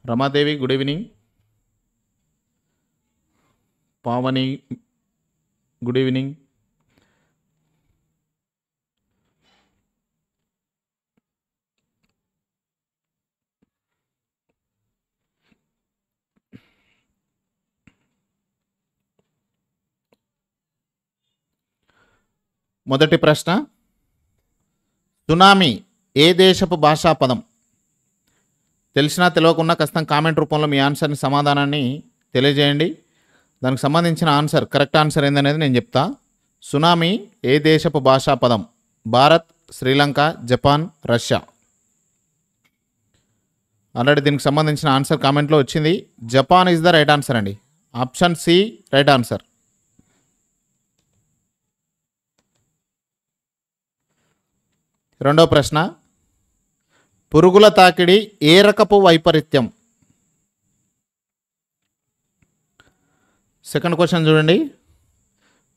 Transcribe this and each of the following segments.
Ramadevi good evening. Pavani good evening. మొదటి ప్రశ్న, tsunami ఏ దేశపు భాషా పదం? తెలిసినా తెలియకుండా ఖచ్చితంగా కామెంట్ రూపంలో మీ ఆన్సర్ని సమాధానాన్ని తెలియజేయండి. దానికి సంబంధించిన ఆన్సర్ కరెక్ట్ ఆన్సర్ ఏందనేది నేను చెప్తా. సునామీ ఏ దేశపు భాషా పదం? Bharat, Sri Lanka, Japan, Russia. Already దీనికి సంబంధించిన ఆన్సర్ కామెంట్లో వచ్చింది. Japan is the right answer అండి. Option C right answer. రెండో ప్రశ్న, పురుగుల తాకిడి ఏ రకపు వైపరీత్యం? సెకండ్ క్వశ్చన్ చూడండి.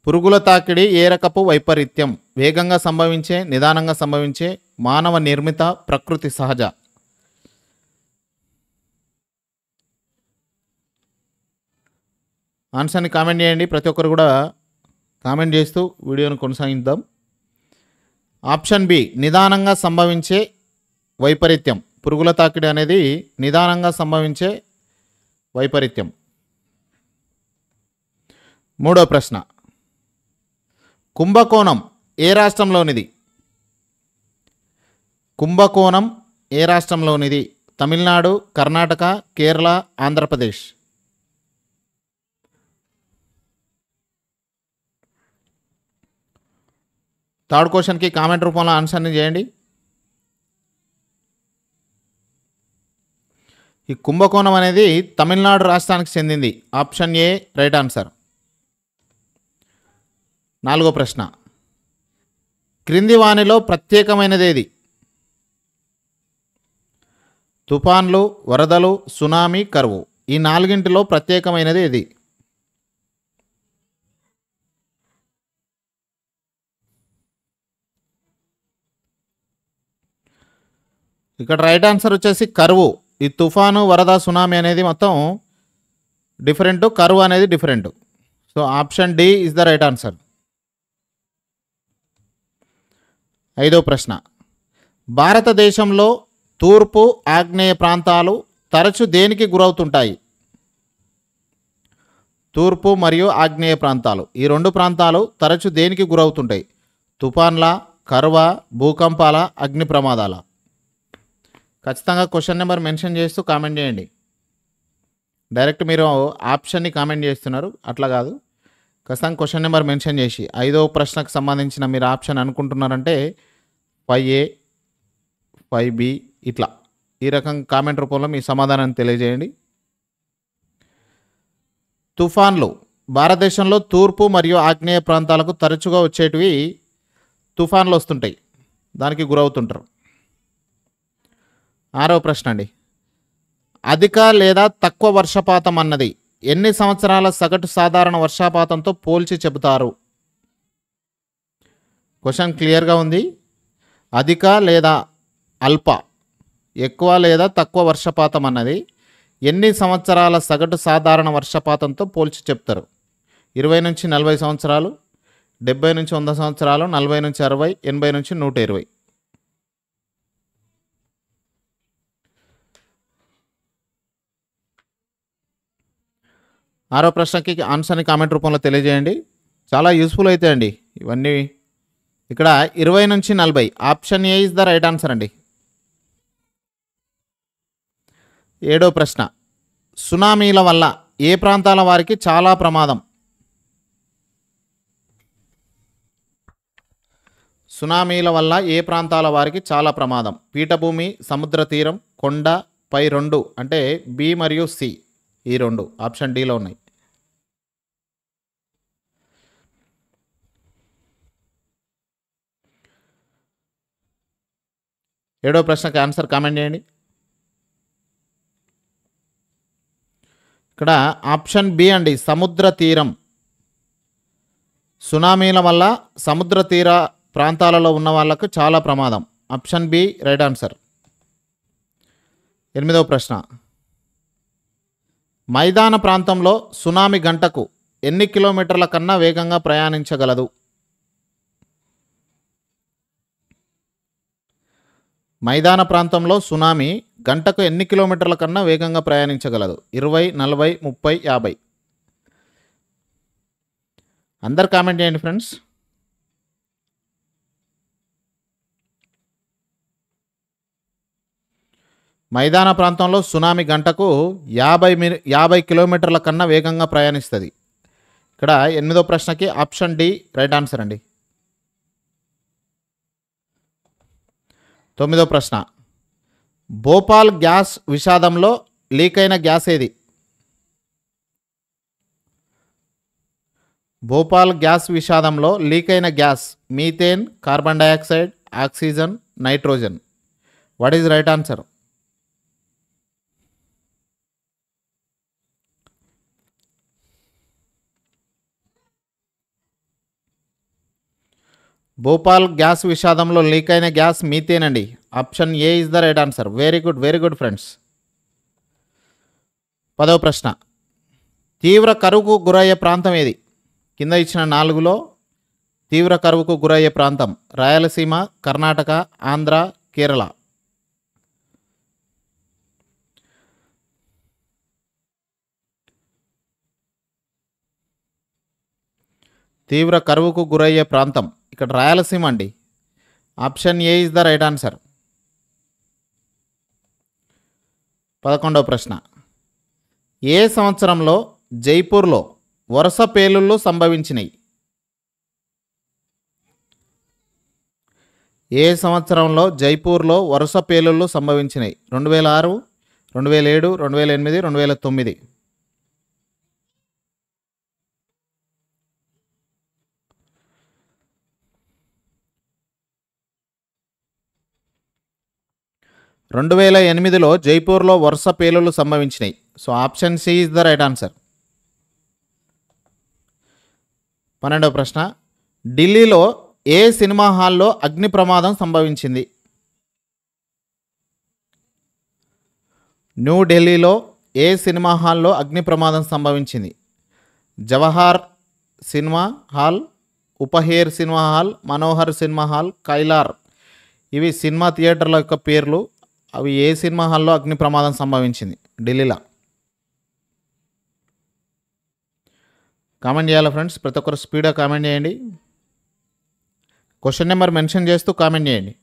పురుగుల తాకిడి ఏ రకపు వైపరీత్యం? వేగంగా సంభవించే, నిదానంగా సంభవించే, మానవ నిర్మిత, ప్రకృతి సహజ. ఆన్సర్ని కామెంట్ చేయండి. ప్రతి ఒక్కరు కూడా కామెంట్ చేస్తూ వీడియోను కొనసాగిద్దాం. ఆప్షన్ బి నిదానంగా సంభవించే వైపరీత్యం. పురుగుల తాకిడి అనేది నిదానంగా సంభవించే వైపరీత్యం. మూడో ప్రశ్న, కుంభకోణం ఏ రాష్ట్రంలోనిది? కుంభకోణం ఏ రాష్ట్రంలోనిది? తమిళనాడు, కర్ణాటక, కేరళ, ఆంధ్రప్రదేశ్. థర్డ్ క్వశ్చన్కి కామెంట్ రూపంలో ఆన్సర్ని చేయండి. ఈ కుంభకోణం అనేది తమిళనాడు రాష్ట్రానికి చెందింది. Option A right answer. నాలుగో ప్రశ్న, క్రింది వానిలో ప్రత్యేకమైనదేది? తుఫాన్లు, వరదలు, సునామీ, కరువు. ఈ నాలుగింటిలో ప్రత్యేకమైనది ఏది? ఇక్కడ రైట్ ఆన్సర్ వచ్చేసి కరువు. ఈ తుఫాను, వరద, సునామీ అనేది మొత్తం డిఫరెంట్, కరువు అనేది different. So option D is the right answer. ఐదో ప్రశ్న, భారతదేశంలో తూర్పు, ఆగ్నేయ ప్రాంతాలు తరచు దేనికి గురవుతుంటాయి? తూర్పు మరియు ఆగ్నేయ ప్రాంతాలు, ఈ రెండు ప్రాంతాలు తరచు దేనికి గురవుతుంటాయి? తుఫాన్ల, కరువ, భూకంపాల, అగ్ని ప్రమాదాల? ఖచ్చితంగా క్వశ్చన్ నెంబర్ మెన్షన్ చేస్తూ కామెంట్ చేయండి. డైరెక్ట్ మీరు ఆప్షన్ని కామెంట్ చేస్తున్నారు, అట్లా కాదు. ఖచ్చితంగా క్వశ్చన్ నెంబర్ మెన్షన్ చేసి 5వ ప్రశ్నకు సంబంధించిన మీరు ఆప్షన్ అనుకుంటున్నారంటే 5A, 5B ఇట్లా ఈ రకంగా కామెంట్ రూపంలో మీ సమాధానాన్ని తెలియజేయండి. తుఫాన్లు భారతదేశంలో తూర్పు మరియు ఆగ్నేయ ప్రాంతాలకు తరచుగా వచ్చేటివి తుఫాన్లు వస్తుంటాయి, దానికి గురవుతుంటారు. 6వ ప్రశ్న అండి, అధిక లేదా తక్కువ వర్షపాతం అన్నది ఎన్ని సంవత్సరాల సగటు సాధారణ వర్షపాతంతో పోల్చి చెబుతారు? క్వశ్చన్ క్లియర్గా ఉంది. అధిక లేదా అల్ప, ఎక్కువ లేదా తక్కువ వర్షపాతం అన్నది ఎన్ని సంవత్సరాల సగటు సాధారణ వర్షపాతంతో పోల్చి చెప్తారు? 20 నుంచి 40 సంవత్సరాలు, 70 నుంచి 100 సంవత్సరాలు, 40 నుంచి 60, 80 నుంచి 120. ఆరో ప్రశ్నకి ఆన్సర్ని కామెంట్ రూపంలో తెలియజేయండి. చాలా యూస్ఫుల్ అవుతాయి అండి ఇవన్నీ. ఇక్కడ 20 నుంచి 40, option A is the right answer అండి. 7వ ప్రశ్న, సునామీల వల్ల ఏ ప్రాంతాల వారికి చాలా ప్రమాదం? సునామీల వల్ల ఏ ప్రాంతాల వారికి చాలా ప్రమాదం? పీఠభూమి, సముద్ర తీరం, కొండ, పై రెండు అంటే బి మరియు సి, ఈ రెండు ఆప్షన్ డిలో ఉన్నాయి. ఏడో ప్రశ్నకి ఆన్సర్ కామెంట్ చేయండి. ఇక్కడ ఆప్షన్ బి అండి, సముద్ర తీరం. సునామీల వల్ల సముద్ర తీర ప్రాంతాలలో ఉన్న వాళ్ళకు చాలా ప్రమాదం. Option B right answer. 8వ ప్రశ్న, మైదాన ప్రాంతంలో సునామీ గంటకు ఎన్ని కిలోమీటర్ల కన్నా వేగంగా ప్రయాణించగలదు? మైదాన ప్రాంతంలో సునామీ గంటకు ఎన్ని కిలోమీటర్ల కన్నా వేగంగా ప్రయాణించగలదు? 20, 40, 30, 50. అందరు కామెంట్ చేయండి ఫ్రెండ్స్. మైదాన ప్రాంతంలో సునామీ గంటకు 50 కిలోమీటర్ల కన్నా వేగంగా ప్రయాణిస్తుంది. ఇక్కడ 8వ ప్రశ్నకి ఆప్షన్ డి రైట్ ఆన్సర్ అండి. 9వ ప్రశ్న, భోపాల్ గ్యాస్ విషాదంలో లీక్ అయిన గ్యాస్ ఏది? భోపాల్ గ్యాస్ విషాదంలో లీక్ అయిన gas methane, carbon dioxide, oxygen, nitrogen. What is right answer? Bhopal gas విషాదంలో లీక్ అయిన గ్యాస్ మీథేన్ అండి. Option A is the right answer. Very good friends. 10వ ప్రశ్న, తీవ్ర కరువుకు గురయ్యే ప్రాంతం ఏది? కింద ఇచ్చిన 4లో తీవ్ర కరువుకు గురయ్యే ప్రాంతం రాయలసీమ, కర్ణాటక, ఆంధ్ర, కేరళ. తీవ్ర కరువుకు గురయ్యే ప్రాంతం ఇక్కడ రాయలసీమ అండి. Option A is the right answer. 11వ ప్రశ్న, ఏ సంవత్సరంలో జైపూర్లో వరుస పేలుళ్ళు సంభవించినాయి? ఏ సంవత్సరంలో జైపూర్లో వరుస పేలుళ్ళు సంభవించినాయి? 2006, 2007, 2008, 2009. రెండు 2008లో జైపూర్లో వరుస పేలుళ్ళు సంభవించినాయి. So option C is the right answer. 12వ ప్రశ్న, ఢిల్లీలో ఏ సినిమా హాల్లో అగ్ని ప్రమాదం సంభవించింది? న్యూఢిల్లీలో ఏ సినిమా హాల్లో అగ్ని ప్రమాదం సంభవించింది? Jawahar cinema hall, Uphaar cinema hall, Manohar cinema hall, కైలార్. ఇవి సినిమా థియేటర్ల యొక్క పేర్లు. అవి ఏ సినిమా హాల్లో అగ్ని ప్రమాదం సంభవించింది ఢిల్లీలో? కామెంట్ చేయాలి ఫ్రెండ్స్. ప్రతి ఒక్కరు స్పీడ్గా కామెంట్ చేయండి. క్వశ్చన్ నెంబర్ మెన్షన్ చేస్తూ కామెంట్ చేయండి.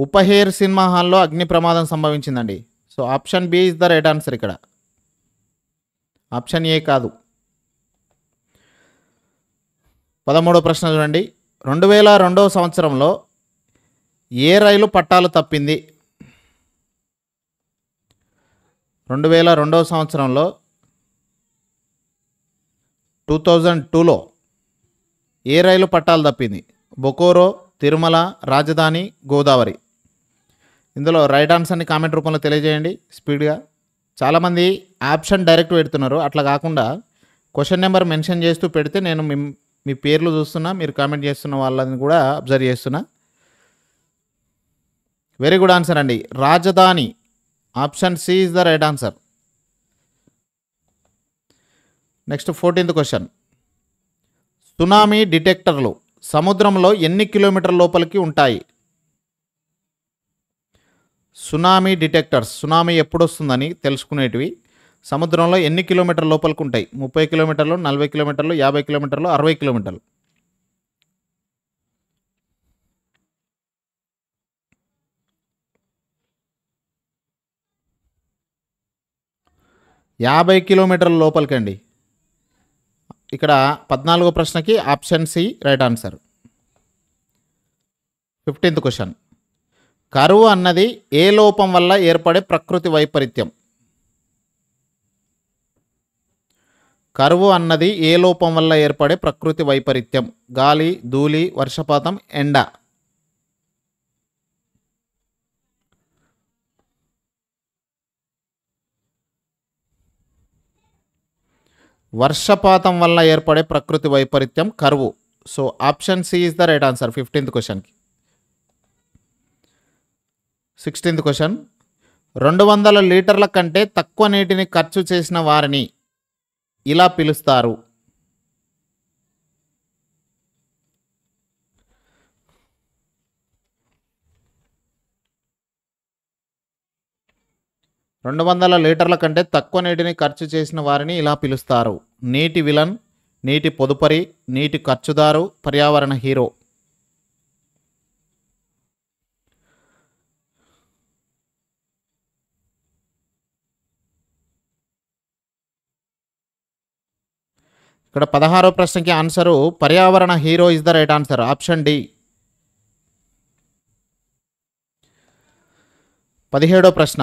ఉపహేర్ సినిమా హాల్లో అగ్ని ప్రమాదం సంభవించిందండి. So option B is the right answer. ఇక్కడ ఆప్షన్ ఏ కాదు. 13వ ప్రశ్న చూడండి. 2002వ సంవత్సరంలో ఏ రైలు పట్టాలు తప్పింది? 2002వ సంవత్సరంలో 2002లో ఏ రైలు పట్టాలు తప్పింది? బొకోరో, తిరుమల, రాజధాని, గోదావరి. ఇందులో రైట్ ఆన్సర్ని కామెంట్ రూపంలో తెలియజేయండి స్పీడ్గా. చాలామంది ఆప్షన్ డైరెక్ట్ పెడుతున్నారు. అట్లా కాకుండా క్వశ్చన్ నెంబర్ మెన్షన్ చేస్తూ పెడితే నేను మీ పేర్లు చూస్తున్నా, మీరు కామెంట్ చేస్తున్న వాళ్ళని కూడా అబ్జర్వ్ చేస్తున్నా. వెరీ గుడ్ ఆన్సర్ అండి. రాజధాని. Option C is the right answer. Next 14th question, tsunami డిటెక్టర్లు సముద్రంలో ఎన్ని కిలోమీటర్ల లోపలికి ఉంటాయి? సునామీ డిటెక్టర్స్, సునామీ ఎప్పుడు వస్తుందని తెలుసుకునేటివి సముద్రంలో ఎన్ని కిలోమీటర్ల లోపలికి ఉంటాయి? 30 కిలోమీటర్లు, 40 కిలోమీటర్లు, 50 కిలోమీటర్లు, 60 కిలోమీటర్లు. 50 కిలోమీటర్ల లోపలికండి. ఇక్కడ 14వ ప్రశ్నకి option C right answer. 15th question, కరువు అన్నది ఏ లోపం వల్ల ఏర్పడే ప్రకృతి వైపరీత్యం? కరువు అన్నది ఏ లోపం వల్ల ఏర్పడే ప్రకృతి వైపరీత్యం? గాలి, ధూళి, వర్షపాతం, ఎండ. వర్షపాతం వల్ల ఏర్పడే ప్రకృతి వైపరీత్యం కరువు. So option C is the right answer 15th క్వశ్చన్కి. 16th క్వశ్చన్, 200 లీటర్ల కంటే తక్కువ నీటిని ఖర్చు చేసిన వారిని ఇలా పిలుస్తారు. రెండు వందల లీటర్ల కంటే తక్కువ నీటిని ఖర్చు చేసిన వారిని ఇలా పిలుస్తారు. నీటి విలన్, నీటి పొదుపరి, నీటి ఖర్చుదారు, పర్యావరణ హీరో. ఇక్కడ 16వ ప్రశ్నకి ఆన్సరు పర్యావరణ hero is the right answer, option D. 17వ ప్రశ్న,